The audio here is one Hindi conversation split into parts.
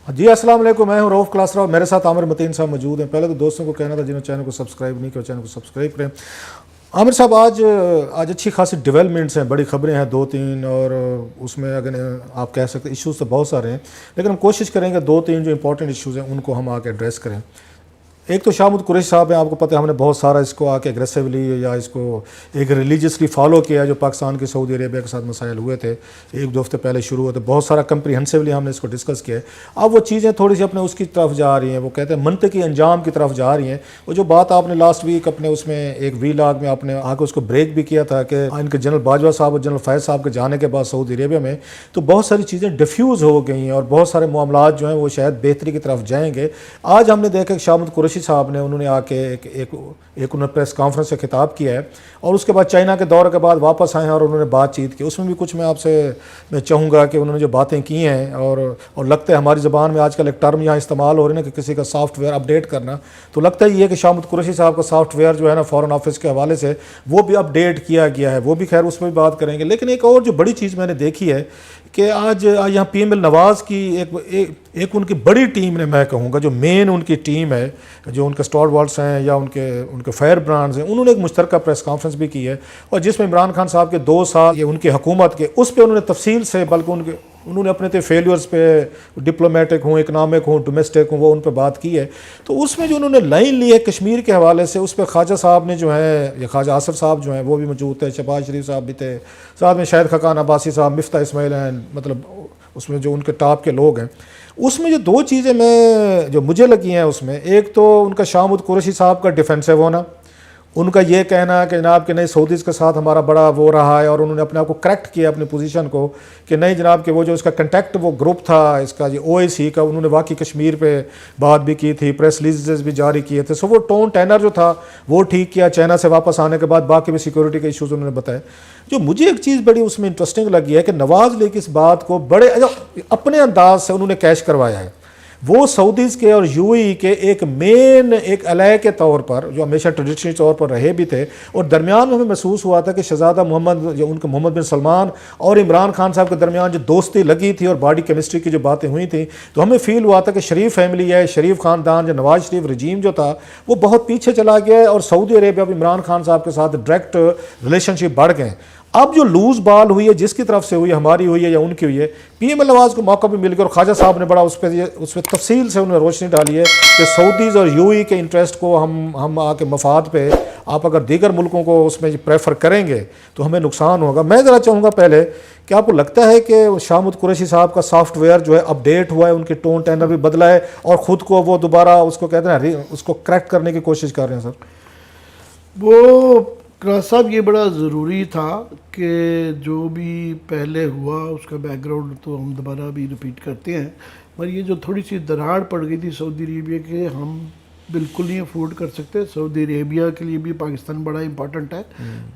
जी अस्सलाम वालेकुम, मैं हूं रऊफ़ क्लासरा। मेरे साथ आमिर मतीन साहब मौजूद हैं। पहले तो दोस्तों को कहना था जिन्होंने चैनल को सब्सक्राइब नहीं किया चैनल को सब्सक्राइब करें। आमिर साहब, आज अच्छी खासी डेवलपमेंट्स हैं, बड़ी खबरें हैं दो तीन, और उसमें अगर आप कह सकते इश्यूज़ तो बहुत सारे हैं, लेकिन हम कोशिश करेंगे दो तीन जो इंपॉर्टेंट इश्यूज़ हैं उनको हम आके एड्रेस करें। एक तो शाहमूद कुरैशी साहब हैं, आपको पता है हमने बहुत सारा इसको आके एग्रेसिवली या इसको एक रिलीजियसली फॉलो किया, जो पाकिस्तान के सऊदी अरेबिया के साथ मसाइल हुए थे एक दो हफ्ते पहले शुरू हुए थे, बहुत सारा कंप्रीहेंसिवली हमने इसको डिस्कस किया है। अब वो चीज़ें थोड़ी सी अपने उसकी तरफ जा रही हैं, वो कहते हैं मनतकी अंजाम की तरफ जा रही हैं। वो जो बात आपने लास्ट वीक अपने उसमें एक वीलॉग में आपने आके उसको ब्रेक भी किया था कि इनके जनरल बाजवा साहब और जनरल फैज़ साहब के जाने के बाद सऊदी अरेबिया में तो बहुत सारी चीज़ें डिफ्यूज़ हो गई हैं और बहुत सारे मामलात जो हैं वो शायद बेहतरी की तरफ जाएंगे। आज हमने देखा कि शाहमूद कुरैशी साहब ने उन्होंने आके एक उन्होंने प्रेस कॉन्फ्रेंस से खिताब किया है और उसके बाद चाइना के दौरे के बाद वापस आए हैं और उन्होंने बातचीत की। उसमें भी कुछ मैं चाहूँगा कि उन्होंने जो बातें की हैं और लगता है हमारी ज़बान में आजकल एक टर्म यहाँ इस्तेमाल हो रही है ना कि किसी का सॉफ्टवेयर अपडेट करना, तो लगता ही है कि शाहमूद कुरैशी साहब का सॉफ्टवेयर जो है ना फॉरेन ऑफिस के हवाले से वो भी अपडेट किया गया है, वो भी खैर उसमें भी बात करेंगे। लेकिन एक और जो बड़ी चीज़ मैंने देखी है कि आज यहाँ पीएमएल नवाज़ की एक उनकी बड़ी टीम ने, मैं कहूँगा जो मेन उनकी टीम है, जो उनके स्टॉलवर्ड्स हैं या उनके फायर ब्रांड्स हैं, उन्होंने एक मुश्तरका प्रेस कॉन्फ्रेंस भी की है और जिसमें इमरान खान साहब के 2 साल ये उनकी हुकूमत के उस पर उन्होंने तफसील से, बल्कि उन्होंने अपने तो फेलियर्स पे, डिप्लोमेटिक हूँ, इकनॉमिक हूँ, डोमेस्टिक हूँ, वो उन पर बात की है। तो उसमें जो उन्होंने लाइन ली है कश्मीर के हवाले से, उस पर ख्वाजा साहब ने जो है, या ख्वाजा आसफ साहब जो हैं वो भी मौजूद थे, शहबाज शरीफ साहब भी थे, साथ में शाहिद खकान अब्बासी साहब, मिफ्ता इस्माइल हैं, मतलब उसमें जो उनके टॉप के लोग हैं। उसमें जो 2 चीज़ें जो मुझे लगी हैं उसमें, एक तो उनका शाहमूद कुरैशी साहब का डिफेंसिव होना, उनका ये कहना है कि जनाब कि नहीं सऊदीज़ के साथ हमारा बड़ा वो रहा है, और उन्होंने अपने आप को करेक्ट किया अपनी पोजीशन को कि नहीं जनाब कि वो जो इसका कंटेक्ट वो ग्रुप था इसका जो OIC का, उन्होंने वाकई कश्मीर पे बात भी की थी, प्रेस रिलीजेस भी जारी किए थे। सो वो टोन टेनर जो था वो ठीक किया। चाइना से वापस आने के बाद बाकी भी सिक्योरिटी के इशूज़ उन्होंने बताए। जो मुझे एक चीज़ बड़ी उसमें इंटरेस्टिंग लगी है कि नवाज़ लीग इस बात को बड़े अपने अंदाज से उन्होंने कैश करवाया है। वो सऊदीज़ के और UAE के एक मेन एक अलाय के तौर पर, जो हमेशा ट्रेडिशनल तौर पर रहे भी थे, और दरमियान में हमें महसूस हुआ था कि शहजादा मोहम्मद, जो उनके मोहम्मद बिन सलमान और इमरान खान साहब के दरमियान जो दोस्ती लगी थी और बॉडी केमिस्ट्री की जो बातें हुई थी, तो हमें फील हुआ था कि शरीफ फैमिली है, शरीफ ख़ानदान, जो नवाज शरीफ रजीम जो था वो बहुत पीछे चला गया है और सऊदी अरेबिया भी इमरान खान साहब के साथ डायरेक्ट रिलेशनशिप बढ़ गए। अब जो लूज बॉल हुई है, जिसकी तरफ से हुई है, हमारी हुई है या उनकी हुई है, पीएमएल नवाज़ को मौका भी मिल गया और ख्वाजा साहब ने बड़ा उस पर तफसील से उन्होंने रोशनी डाली है कि सऊदीज़ और UAE के इंटरेस्ट को हम आके मफाद पे आप अगर दीगर मुल्कों को उसमें प्रेफर करेंगे तो हमें नुकसान होगा। मैं ज़रा चाहूँगा पहले कि आपको लगता है कि शाहमूद कुरैशी साहब का सॉफ्टवेयर जो है अपडेट हुआ है, उनके टोन टेनर भी बदला है और ख़ुद को वो दोबारा उसको कहते हैं उसको करेक्ट करने की कोशिश कर रहे हैं? सर वो साहब ये बड़ा ज़रूरी था कि जो भी पहले हुआ उसका बैकग्राउंड तो हम दोबारा भी रिपीट करते हैं, मगर ये जो थोड़ी सी दरार पड़ गई थी सऊदी अरेबिया के, हम बिल्कुल नहीं अफोर्ड कर सकते। सऊदी अरेबिया के लिए भी पाकिस्तान बड़ा इंपॉर्टेंट है।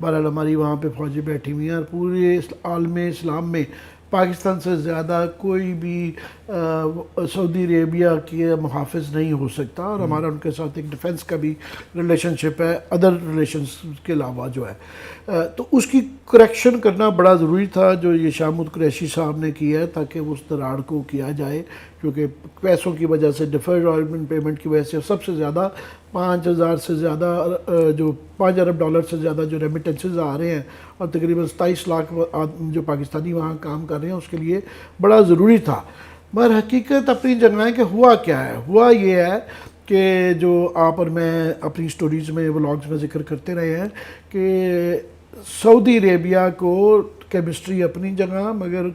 बहरहाल हमारी वहाँ पे फ़ौजें बैठी हुई हैं और पूरे आलम इस्लाम में पाकिस्तान से ज़्यादा कोई भी सऊदी अरेबिया के मुहाफ़िज़ नहीं हो सकता, और हमारा उनके साथ एक डिफेंस का भी रिलेशनशिप है, अदर रिलेशंस के अलावा जो है, तो उसकी करेक्शन करना बड़ा ज़रूरी था जो ये शाहमूद कुरैशी साहब ने किया है, ताकि उस दरार को किया जाए, क्योंकि पैसों की वजह से, डिफर्ड ऑर्डमेंट पेमेंट की वजह से सबसे ज़्यादा 5,000 से ज़्यादा जो $5 अरब से ज़्यादा जो रेमिटेंसेस आ रहे हैं और तकरीबन 27 लाख जो पाकिस्तानी वहाँ काम कर रहे हैं, उसके लिए बड़ा ज़रूरी था। मगर हकीकत अपनी जगह है कि हुआ क्या है, हुआ ये है कि जो आप और मैं अपनी स्टोरीज़ में, व्लॉग्स में जिक्र करते रहे हैं कि सऊदी अरेबिया को केमिस्ट्री अपनी जगह, मगर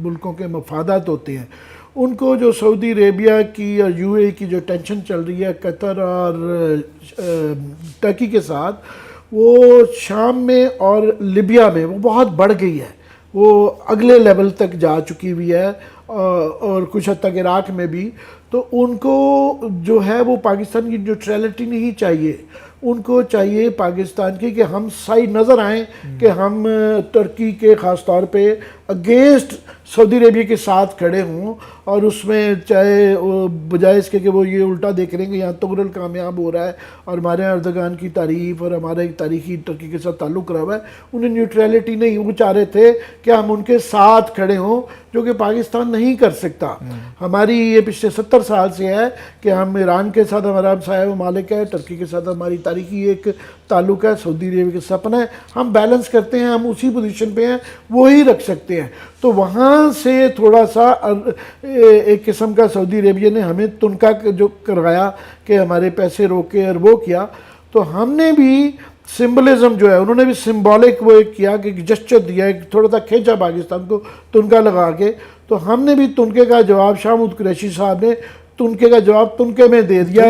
मुल्कों के मफादात होते हैं। उनको जो सऊदी अरेबिया की और UAE की जो टेंशन चल रही है कतर और टर्की के साथ, वो शाम में और लिबिया में वो बहुत बढ़ गई है, वो अगले लेवल तक जा चुकी हुई है, और कुछ हद तक इराक़ में भी। तो उनको जो है वो पाकिस्तान की न्यूट्रलिटी नहीं चाहिए, उनको चाहिए पाकिस्तान की कि हम सही नज़र आएँ कि हम तुर्की के ख़ास तौर पे अगेंस्ट सऊदी अरेबिया के साथ खड़े हों, और उसमें चाहे बजाय इसके कि वो ये उल्टा देख रहे हैं कि यहाँ तुगरल कामयाब हो रहा है और हमारे अर्दगान की तारीफ़ और हमारा एक तारीखी तुर्की के साथ ताल्लुक़ रहा हुआ है, उन्हें न्यूट्रलिटी नहीं, वो चाह रहे थे कि हम उनके साथ खड़े हों, जो कि पाकिस्तान नहीं कर सकता। हमारी ये पिछले 70 साल से है कि हम ईरान के साथ हमारा हमसाया ममालिक है, तुर्की के साथ हमारी तारीखी एक ताल्लुक़ है, सऊदी अरेबिया के सपना है, हम बैलेंस करते हैं, हम उसी पोजीशन पे हैं, वो ही रख सकते हैं। तो वहाँ से थोड़ा सा एक किस्म का सऊदी अरेबिया ने हमें तुनका जो करवाया कि हमारे पैसे रोके और वो किया, तो हमने भी सिंबलिज्म जो है, उन्होंने भी सिंबॉलिक वो एक किया कि जेस्चर दिया, एक थोड़ा सा खींचा पाकिस्तान को तुनका लगा के, तो हमने भी तुनके का जवाब शाहमूद कुरैशी साहब ने तुनके का जवाब तुनके में दे दिया।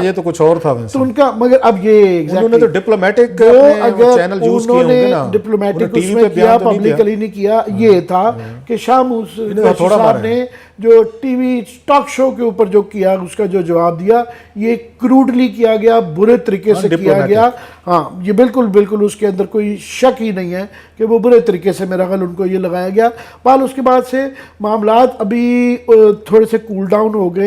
ये तो कुछ और था तुनका, मगर अब ये उन्होंने तो डिप्लोमेटिक चैनल यूज किए होंगे ना, डिप्लोमेटिक उसमें किया, पब्लिकली नहीं किया। ये था कि शाहमूद कुरैशी साहब ने जो टीवी टॉक शो के ऊपर जो किया, उसका जो जवाब दिया, ये क्रूडली किया गया, बुरे तरीके से किया गया। हाँ, ये बिल्कुल बिल्कुल उसके अंदर कोई शक ही नहीं है कि वो बुरे तरीके से मेरा ख्याल उनको ये लगाया गया। बाल उसके बाद से मामलात अभी थोड़े से कूल डाउन हो गए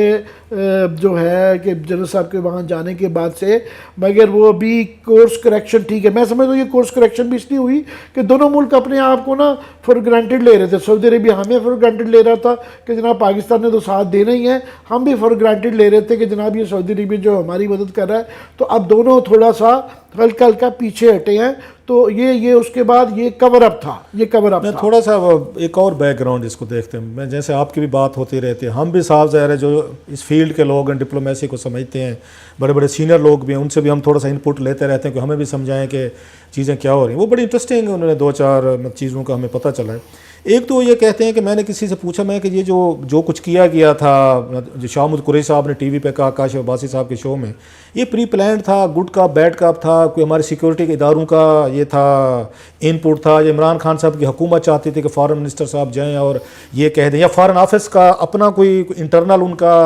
जो है कि जनरल साहब के वहाँ जाने के बाद से, मगर वो अभी कोर्स करेक्शन ठीक है। मैं समझता हूँ ये कोर्स करेक्शन भी इसलिए हुई कि दोनों मुल्क अपने आप को ना फॉर ग्रांटेड ले रहे थे। सऊदी अरेबिया हमें फॉर ग्रांटेड ले रहा था कि जनाब पाकिस्तान ने तो साथ देना ही है, हम भी फॉर ग्रांटेड ले रहे थे कि जनाब ये सऊदी अरेबिया जो हमारी मदद कर रहा है। तो अब दोनों थोड़ा सा हल्का हल्का पीछे हटे हैं। तो ये उसके बाद ये कवर अप था, ये कवर अप था। थोड़ा सा एक और बैकग्राउंड इसको देखते हैं। मैं जैसे आपकी भी बात होती रहती है, हम भी साफ ज़ाहिर है जो इस फील्ड के लोग हैं, डिप्लोमेसी को समझते हैं, बड़े बड़े सीनियर लोग भी हैं, उनसे भी हम थोड़ा सा इनपुट लेते रहते हैं कि हमें भी समझाएं कि चीज़ें क्या हो रही हैं। वो बड़ी इंटरेस्टिंग है, उन्होंने 2-4 चीज़ों का हमें पता चला है। एक तो ये कहते हैं कि मैंने किसी से पूछा मैं कि ये जो कुछ किया गया था, जो शाहमूद कुरैशी साहब ने टीवी पे कहा काशिफ अब्बासी साहब के शो में, ये प्री प्लान्ड था, गुड का बैड का था, कोई हमारे सिक्योरिटी के इदारों का ये था इनपुट था, ये इमरान खान साहब की हुकूमत चाहती थी कि फॉरेन मिनिस्टर साहब जाएँ और ये कह दें, या फॉरेन ऑफिस का अपना कोई इंटरनल उनका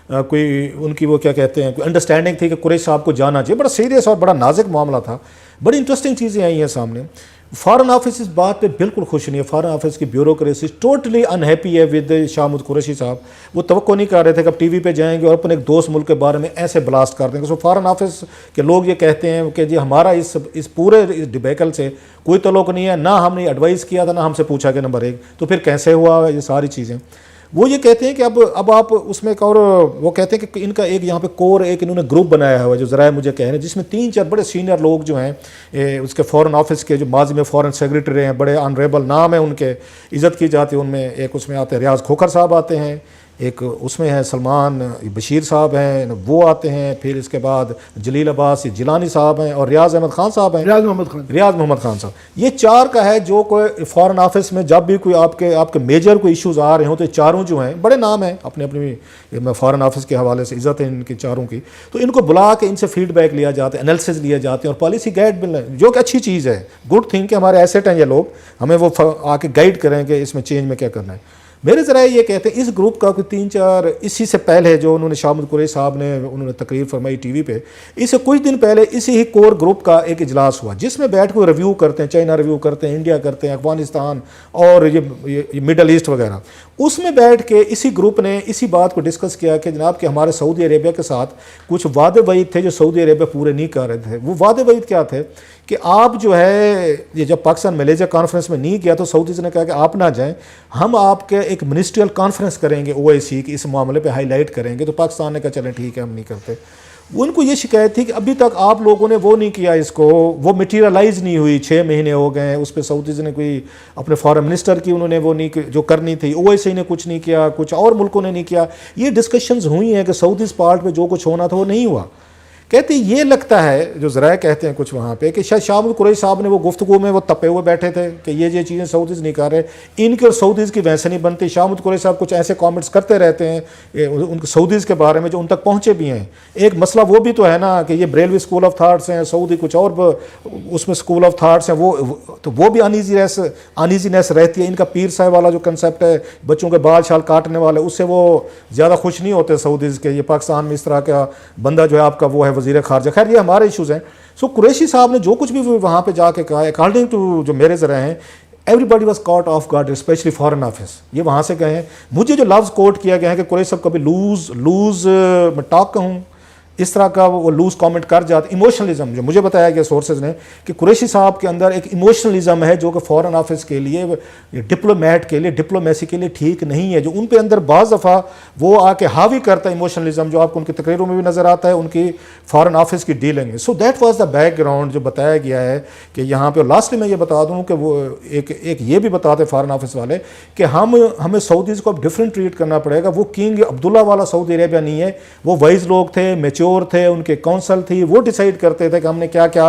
कोई उनकी वो क्या कहते हैं कोई अंडरस्टैंडिंग थी कि कुरैशी साहब को जाना चाहिए। बड़ा सीरियस और बड़ा नाजुक मामला था। बड़ी इंटरेस्टिंग चीज़ें आई हैं सामने। फॉरेन ऑफिस इस बात पे बिल्कुल खुश नहीं है। फॉरेन ऑफिस की ब्यूरोक्रेसी टोटली अनहैप्पी है विद शाहमूद कुरैशी साहब। वो तवक्को नहीं कर रहे थे कि अब टीवी पे जाएंगे और अपने एक दोस्त मुल्क के बारे में ऐसे ब्लास्ट कर देंगे। सो फॉरेन ऑफिस के लोग ये कहते हैं कि जी हमारा इस पूरे इस डिबेकल से कोई तल्लुक़ नहीं है, ना हमने एडवाइस किया था, ना हमसे पूछा कि नंबर 1 तो फिर कैसे हुआ ये सारी चीज़ें। वो ये कहते हैं कि अब आप उसमें एक और वो कहते हैं कि इनका एक यहाँ पे कोर एक इन्होंने ग्रुप बनाया हुआ है जो ज़रा मुझे कह रहे हैं, जिसमें 3-4 बड़े सीनियर लोग जो हैं उसके फ़ॉरेन ऑफिस के जो माजी में फ़ॉरेन सेक्रेटरी हैं, बड़े ऑनरेबल नाम है उनके, इज़्ज़त की जाती है। उनमें एक उसमें आते हैं रियाज खोखर साहब आते हैं, एक उसमें है सलमान बशीर साहब हैं, वो आते हैं, फिर इसके बाद जलील अब्बास जिलानी साहब हैं और रियाज अहमद खान साहब हैं, रियाज मोहम्मद खान साहब। ये 4 का है जो कोई फॉरेन ऑफिस में जब भी कोई आपके मेजर कोई इश्यूज़ आ रहे हो तो चारों जो हैं बड़े नाम हैं अपने अपनी फॉरेन ऑफिस के हवाले से, इज़्ज़त है इनकी चारों की। तो इनको बुला के इनसे फीडबैक लिया जाता है, एनालिसिस लिए जाते हैं और पॉलिसी गाइड मिल रहे हैं, जो कि अच्छी चीज़ है, गुड थिंग कि हमारे एसेट हैं ये लोग, हमें वो आके गाइड करें कि इसमें चेंज में क्या करना है। मेरे ज़रा ये कहते हैं इस ग्रुप का कोई 3-4 इसी से पहले जो उन्होंने शाहमूद कुरैशी साहब ने उन्होंने तकरीर फरमाई टीवी पे, इससे कुछ दिन पहले इसी ही कोर ग्रुप का एक इजलास हुआ जिसमें बैठ कर रिव्यू करते हैं, चाइना रिव्यू करते हैं, इंडिया करते हैं, अफगानिस्तान और ये मिडल ईस्ट वगैरह। उसमें बैठ के इसी ग्रुप ने इसी बात को डिस्कस किया कि जनाब कि हमारे सऊदी अरेबिया के साथ कुछ वादे वईद थे जो सऊदी अरेबिया पूरे नहीं कर रहे थे। वो वादे वईद क्या थे कि आप जो है ये जब पाकिस्तान मलेशिया कॉन्फ्रेंस में नहीं गया तो सऊदीज़ ने कहा कि आप ना जाएं, हम आपके एक मिनिस्ट्रियल कॉन्फ्रेंस करेंगे OIC की, इस मामले पे हाईलाइट करेंगे। तो पाकिस्तान ने कहा चलें ठीक है हम नहीं करते। उनको ये शिकायत थी कि अभी तक आप लोगों ने वो नहीं किया, इसको वो मटीरियलाइज नहीं हुई, 6 महीने हो गए, उस पर सऊदीज़ ने कोई अपने फॉरेन मिनिस्टर की उन्होंने वो नहीं जो करनी थी, OIC ने कुछ नहीं किया, कुछ और मुल्कों ने नहीं किया। ये डिस्कशंस हुई हैं कि सऊदीज़ पार्ट में जो कुछ होना था वो नहीं हुआ। कहते ये लगता है जो ज़रा कहते हैं कुछ वहाँ पे कि शायद शाहमूद कुरैशी साहब ने वो गुफ्तगू में वो तपे हुए बैठे थे कि ये चीज़ें सऊदीज़ नहीं कर रहे, इनके और सऊदीज़ की वैसे नहीं बनती। शाहमूद कुरैशी साहब कुछ ऐसे कमेंट्स करते रहते हैं उनके सऊदीज़ के बारे में जो उन तक पहुँचे भी हैं। एक मसला वो भी तो है ना कि ये बरेलवी स्कूल ऑफ थाट्स हैं, सऊदी कुछ और उसमें स्कूल ऑफ थाट्स हैं, वो भी अनईजीनेस रहती है। इनका पीर साहब वाला जो कंसेप्ट है बच्चों के बाल शाल काटने वाले, उससे वो ज़्यादा खुश नहीं होते सऊदीज़ के। ये पाकिस्तान में इस तरह का बंदा जो है आपका वो है वज़ीर ख़ारजा, खैर ये हमारे इशूज़ हैं। सो कुरैशी साहब ने जो कुछ भी वहाँ पे जाके कहा, अकॉर्डिंग टू जो मेरे ज़रा हैं, everybody was caught of guard, specially foreign office, ये वहाँ से गए हैं। मुझे जो लफ्ज़ कोट किया गया है कि कुरैशी साहब कभी लूज़ मैं टॉक कहूँ, इस तरह का वो लूज़ कमेंट कर जाते, इमोशनलिज्म, जो मुझे बताया गया सोर्सेज ने कि कुरैशी साहब के अंदर एक इमोशनलिज्म है जो कि फॉरेन ऑफिस के लिए, डिप्लोमेट के लिए, डिप्लोमेसी के लिए ठीक नहीं है, जो उन पे अंदर बाज़ दफ़ा वो आके हावी करता है इमोशनलिज्म, जो आपको उनकी तकरीरों में भी नज़र आता है, उनकी फॉरेन ऑफिस की डीलिंग है। So that was the background जो बताया गया है कि यहाँ पे। लास्टली मैं ये बता दूँ कि वो एक ये भी बताते फॉरेन ऑफिस वाले कि हमें सऊदीज़ को अब डिफरेंट ट्रीट करना पड़ेगा। वो किंग अब्दुल्ला वाला सऊदी अरेबिया नहीं है, वो वाइज लोग थे, मेच्योर थे, उनके काउंसिल थी, वो डिसाइड करते थे कि हमने क्या क्या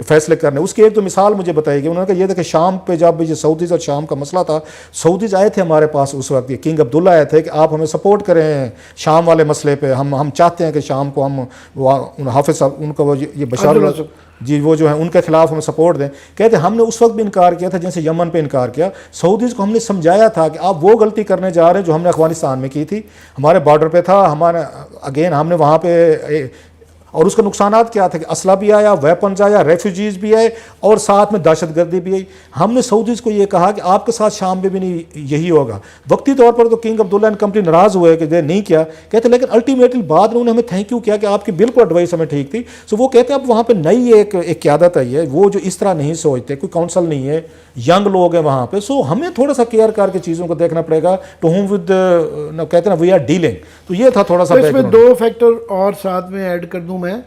फैसले करने। उसकी एक तो मिसाल मुझे बताई गई, उन्होंने कहा ये था कि शाम पे जब ये सऊदीज़ और शाम का मसला था, सऊदीज़ आए थे हमारे पास उस वक्त, ये किंग अब्दुल्ला आए थे कि आप हमें सपोर्ट करें शाम वाले मसले पे, हम चाहते हैं कि शाम को हम हाफिज उनका वो ये बशार जी वो जो है उनके खिलाफ हमें सपोर्ट दें। कहते हमने उस वक्त भी इनकार किया था जैसे यमन पे इनकार किया। सऊदीज़ को हमने समझाया था कि आप वो गलती करने जा रहे हैं जो हमने अफगानिस्तान में की थी, हमारे बॉर्डर पे था, हमारे अगेन हमने वहाँ पे, और उसका नुकसानात क्या थे कि असला भी आया, वेपन्स आया, रेफ्यूजीज़ भी आए और साथ में दहशतगर्दी भी आई। हमने सऊदीज़ को ये कहा कि आपके साथ शाम में भी नहीं यही होगा। वक्ती तौर पर तो किंग अब्दुल्ला एंड कंपनी नाराज़ हुए कि ये नहीं किया, कहते लेकिन अल्टीमेटली बाद में उन्होंने हमें थैंक यू किया कि आपकी बिल्कुल एडवाइस हमें ठीक थी। सो वो कहते हैं अब वहाँ पर नई एक क़यादत आई है, वो जो इस तरह नहीं सोचते, कोई काउंसिल नहीं है, यंग लोग हैं वहाँ पे। सो हमें थोड़ा सा केयर करके चीज़ों को देखना पड़ेगा, टू होम विद कहते हैं ना वी आर डीलिंग। तो ये था थोड़ा सा। तो इसमें दो फैक्टर और साथ में ऐड कर दूं मैं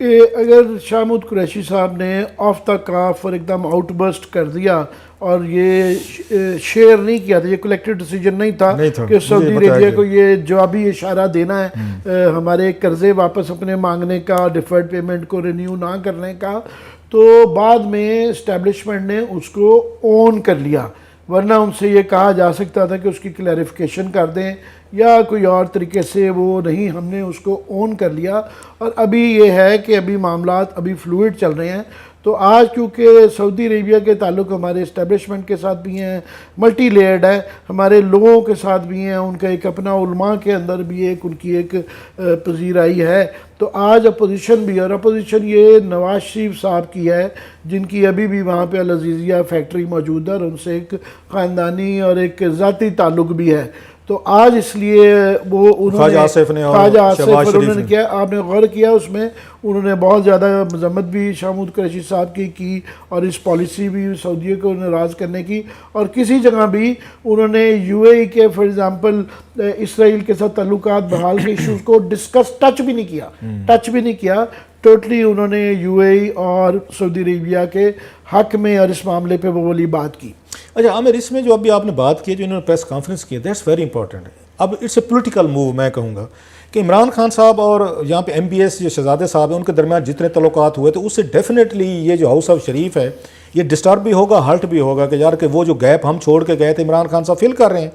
कि अगर शाहमूद कुरैशी साहब ने ऑफ द काफ और एकदम आउटबर्स्ट कर दिया और ये शेयर नहीं किया था, ये कलेक्टिव डिसीजन नहीं था कि सऊदी अरेबिया को ये जवाबी इशारा देना है हमारे कर्जे वापस अपने मांगने का, डिफर्ड पेमेंट को रिन्यू ना करने का, तो बाद में इस्टेब्लिशमेंट ने उसको ओन कर लिया। वरना उनसे ये कहा जा सकता था कि उसकी क्लैरिफिकेशन कर दें या कोई और तरीके से, वो नहीं, हमने उसको ओन कर लिया। और अभी ये है कि अभी मामलात अभी फ्लूइड चल रहे हैं। तो आज क्योंकि सऊदी अरेबिया के ताल्लुक़ हमारे इस्टेब्लिशमेंट के साथ भी हैं, मल्टी लेयर्ड है, हमारे लोगों के साथ भी हैं, उनका एक अपना उलमा के अंदर भी एक उनकी एक पजीराई है। तो आज अपोजिशन भी, और अपोजिशन ये नवाज शरीफ साहब की है जिनकी अभी भी वहाँ पे अल अज़ीज़िया फैक्ट्री मौजूद है और उनसे एक ख़ानदानी और एक ज़ाती ताल्लुक़ भी है। तो आज इसलिए वो उन्होंने ख्वाजा आसिफ उन्होंने किया, आपने गौर किया उसमें उन्होंने बहुत ज़्यादा मजम्मत भी शाहमूद कुरैशी साहब की और इस पॉलिसी भी सऊदियों को नाराज़ करने की। और किसी जगह भी उन्होंने यूएई के फॉर एग्ज़ाम्पल इसराइल के साथ ताल्लुकात बहाल के इशूज़ को डिस्कस टच भी नहीं किया। टोटली उन्होंने यूएई और सऊदी अरेबिया के हक में और इस मामले पे वो वाली बात की। अच्छा आमिर, इसमें जो अभी आपने बात की, जो इन्होंने प्रेस कॉन्फ्रेंस की, दैट्स वेरी इंपॉर्टेंट। अब इट्स ए पॉलिटिकल मूव, मैं कहूँगा कि इमरान खान साहब और यहाँ पे MBS जो शहजादे साहब हैं उनके दरमियान जितने तल्लुकात हुए, तो उससे डेफिनेटली ये जो हाउस ऑफ शरीफ है ये डिस्टर्ब भी होगा, हर्ट भी होगा कि यार कि वो जो गैप हम छोड़ के गए थे इमरान खान साहब फिल कर रहे हैं।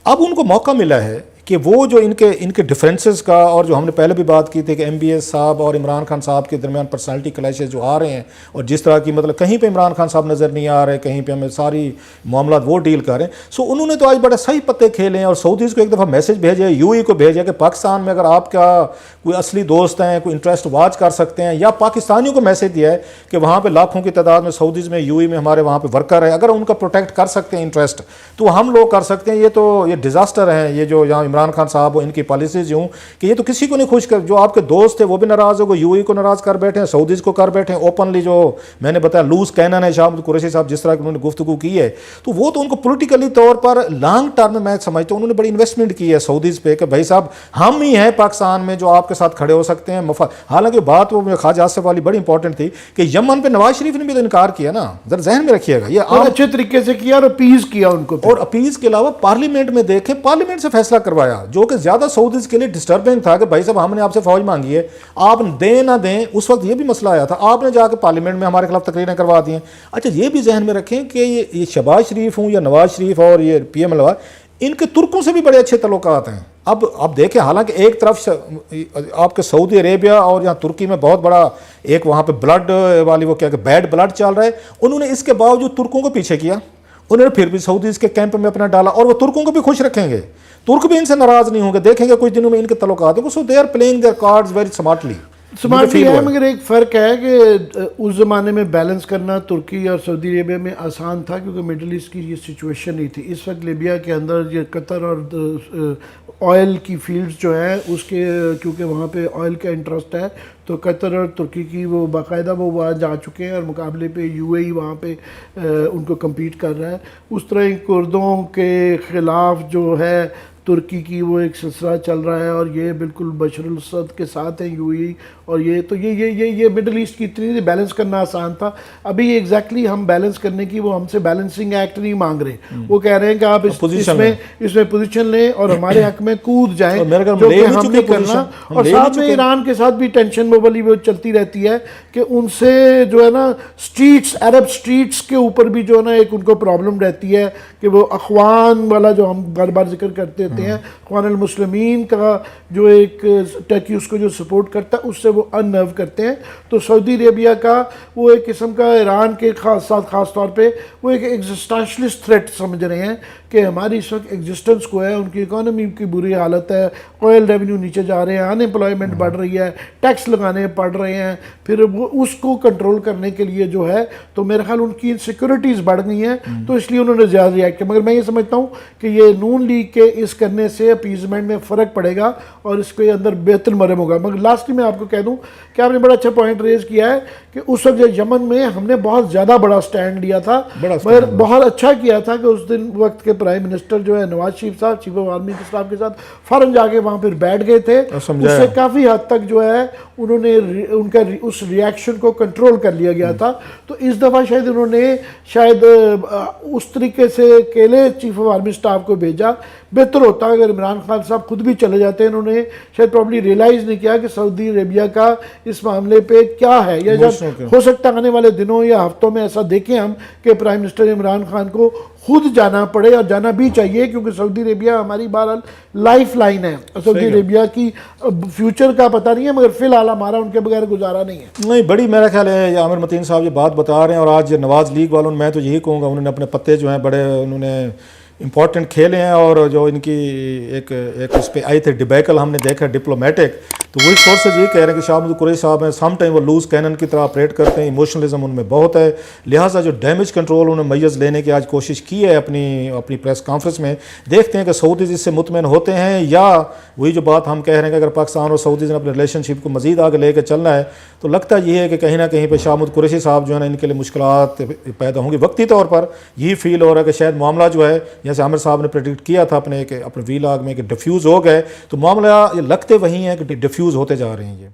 अब उनको मौका मिला है कि वो जो इनके डिफरेंसेस का, और जो हमने पहले भी बात की थी कि MBS साहब और इमरान खान साहब के दरमियान पर्सनालिटी क्लैशेस जो आ रहे हैं, और जिस तरह की मतलब कहीं पे इमरान खान साहब नज़र नहीं आ रहे, कहीं पे हमें सारी मामला वो डील कर रहे हैं। सो उन्होंने तो आज बड़े सही पत्ते खेले हैं और सऊदीज़ को एक दफ़ा मैसेज भेजे, UAE को भेजे कि पाकिस्तान में अगर आपका कोई असली दोस्त हैं, कोई इंटरेस्ट वाच कर सकते हैं, या पाकिस्तानियों को मैसेज दिया है कि वहाँ पर लाखों की तादाद में सऊदीज़ में UAE में हमारे वहाँ पर वर्कर है, अगर उनका प्रोटेक्ट कर सकते हैं इंटरेस्ट तो हम लोग कर सकते हैं। ये डिज़ास्टर है ये जो यहाँ इमरान खान साहब की पॉलिसीज यूं कि ये तो किसी को नहीं खुश कर, जो आपके दोस्त थे वो भी नाराज हो गए, UAE को नाराज कर बैठे हैं, सऊदीज़ को कर बैठे हैं ओपनली। जो मैंने बताया लूज कैनन है शाहमूद कुरैशी साहब जिस तरह की उन्होंने गुफ्तगू की है, तो वो तो उनको पॉलिटिकली तौर पर लॉन्ग टर्म में मैं समझता हूँ उन्होंने बड़ी इन्वेस्टमेंट की है सऊदीज़ पे कि भाई साहब हम ही हैं पाकिस्तान में जो आपके साथ खड़े हो सकते हैं। हालांकि बात वो ख्वाजा आसिफ वाली बड़ी इंपॉर्टेंट थी कि यमन पे नवाज शरीफ ने भी तो इनकार किया ना, जरा जहन में रखिएगा, ये अच्छे तरीके से किया और अपीज किया उनको, और अपीज के अलावा पार्लियामेंट में देखें, पार्लियामेंट से फैसला करवाया जो कि ज्यादा सऊदीज़ के लिए डिस्टर्बिंग था कि भाई साहब हमने आपसे फौज मांगी है, आप दें ना दें। उस वक्त ये भी मसला आया था, आपने जाकर पार्लियामेंट में हमारे खिलाफ तकरीरें करवा दी हैं। अच्छा ये भी जहन में रखें कि ये शहबाज शरीफ हूँ या नवाज शरीफ और ये PM अलवा, इनके तुर्कों से भी बड़े अच्छे तल्लुकात हैं। अब देखें, हालांकि एक तरफ आपके सऊदी अरेबिया और यहाँ तुर्की में बहुत बड़ा एक वहाँ पे ब्लड वाली वो क्या बैड ब्लड चल रहा है, उन्होंने इसके बावजूद तुर्कों को पीछे किया, उन्होंने फिर भी सऊदीज़ के कैंप में अपना डाला और वो तुर्कों को भी खुश रखेंगे, तुर्क भी इनसे नाराज नहीं होंगे, देखेंगे कुछ दिनों में इनके तल्लुकात होंगे। So they are playing their cards very smartly. Smart भी feel है, हुआ मगर एक फ़र्क है कि उस ज़माने में बैलेंस करना तुर्की और सऊदी अरेबिया में आसान था क्योंकि मिडल ईस्ट की ये सिचुएशन नहीं थी। इस वक्त लीबिया के अंदर ये कतर और ऑयल की फील्ड्स जो है उसके, क्योंकि वहाँ पे ऑयल का इंटरेस्ट है, तो कतर और तुर्की की वो बाकायदा वो वहाँ जा चुके हैं और मुकाबले पे यूएई वहाँ पे उनको कम्पीट कर रहा है। उस तरह ही कुर्दों के ख़िलाफ़ जो है तुर्की की वो एक सिलसिला चल रहा है और ये बिल्कुल बशर अल असद के साथ है यूएई, और ये तो ये मिडल ईस्ट की इतनी बैलेंस करना आसान था। अभी एग्जैक्टली हम बैलेंस करने की, वो हमसे बैलेंसिंग एक्ट नहीं मांग रहे, वो कह रहे हैं कि आप इसमें पोजीशन लें और हमारे हक में कूद जाएं, जो कि हम नहीं करना। और साथ में ईरान के साथ भी टेंशन वो वाली वो चलती रहती है कि उनसे जो है ना स्ट्रीट्स, अरब स्ट्रीट्स के ऊपर भी जो है ना एक उनको प्रॉब्लम रहती है कि वो अखवान वाला जो हम बार बार जिक्र करते हैं, अखवान अल मुस्लिमीन का जो एक टर्की उसको जो सपोर्ट करता है उससे वो अनर्व करते हैं। तो सऊदी अरेबिया का वो एक किस्म का ईरान के ख़ास तौर पे वो एक एग्जिस्टेंशलिस्ट थ्रेट समझ रहे हैं कि हमारी इस वक्त एग्जिस्टेंस को है, उनकी इकोनॉमी की बुरी हालत है, ऑयल रेवेन्यू नीचे जा रहे हैं, अनएम्प्लॉयमेंट बढ़ रही है, टैक्स लगाने पड़ रहे हैं, फिर वो उसको कंट्रोल करने के लिए जो है तो मेरे ख्याल उनकी इनसिक्योरिटीज़ बढ़ गई हैं, तो इसलिए उन्होंने ज़्यादा रिएक्ट किया। मगर मैं ये समझता हूँ कि ये नून लीग के इस करने से अपीजमेंट में फ़र्क पड़ेगा और इसके अंदर बेहतर मरम होगा। मगर लास्टली मैं आपको कह दूँ कि आपने बड़ा अच्छा पॉइंट रेज किया है कि उस वक्त यमन में हमने बहुत ज़्यादा बड़ा स्टैंड लिया था, मगर बहुत अच्छा किया था कि उस दिन वक्त के प्राइम मिनिस्टर जो है नवाज शरीफ साहब चीफ ऑफ आर्मी के स्टाफ के साथ फ़ौरन जाके वहाँ पर बैठ गए थे। उससे काफ़ी हद तक जो है उन्होंने उनका उस रिएक्शन को कंट्रोल कर लिया गया था। तो इस दफ़ा शायद उन्होंने उस तरीके से अकेले चीफ ऑफ आर्मी स्टाफ को भेजा, बेहतर होता अगर इमरान खान साहब खुद भी चले जाते हैं। उन्होंने शायद प्रॉब्ली रियलाइज़ नहीं किया कि सऊदी अरेबिया का इस मामले पे क्या है, या जब हो सकता है आने वाले दिनों या हफ्तों में ऐसा देखें हम कि प्राइम मिनिस्टर इमरान खान को खुद जाना पड़े, और जाना भी चाहिए क्योंकि सऊदी अरेबिया हमारी बहरहाल लाइफ लाइन है। सऊदी अरेबिया की फ्यूचर का पता नहीं है, मगर फिलहाल हमारा उनके बगैर गुजारा नहीं है। नहीं, बड़ी मेरा ख्याल है आमिर मतीन साहब ये बात बता रहे हैं, और आज नवाज लीग वालों मैं तो यही कहूँगा उन्होंने अपने पत्ते जो हैं बड़े उन्होंने इम्पॉर्टेंट खेले हैं, और जो इनकी एक उस पर आई थे डिबैकल हमने देखा डिप्लोमेटिक, तो वही सोर्सेज ये कह रहे हैं कि शाह महमूद कुरैशी साहब हैं सम टाइम वो लूज कैनन की तरह ऑपरेट करते हैं, इमोशनलिज्म उनमें बहुत है, लिहाजा जो डैमेज कंट्रोल उन्होंने मैयज़ लेने की आज कोशिश की है अपनी प्रेस कॉन्फ्रेंस में। देखते हैं कि सऊदीज़ इससे मुतमईन होते हैं, या वही जो बात हम कह रहे हैं कि अगर पाकिस्तान और सऊदीज़ ने अपने रिलेशनशिप को मज़ीद आगे लेकर चलना है तो लगता ये है कि कहीं ना कहीं पर शाह महमूद कुरैशी साहब जो है ना इनके लिए मुश्किलात पैदा होंगी। वक्ती तौर पर यही फील हो रहा है कि शायद मामला जो है, जैसे आमिर साहब ने प्रेडिक्ट किया था अपने वीलॉग में कि डिफ्यूज़ हो गए, तो मामला ये लगते वही हैं कि डिफ्यूज़ होते जा रहे हैं ये।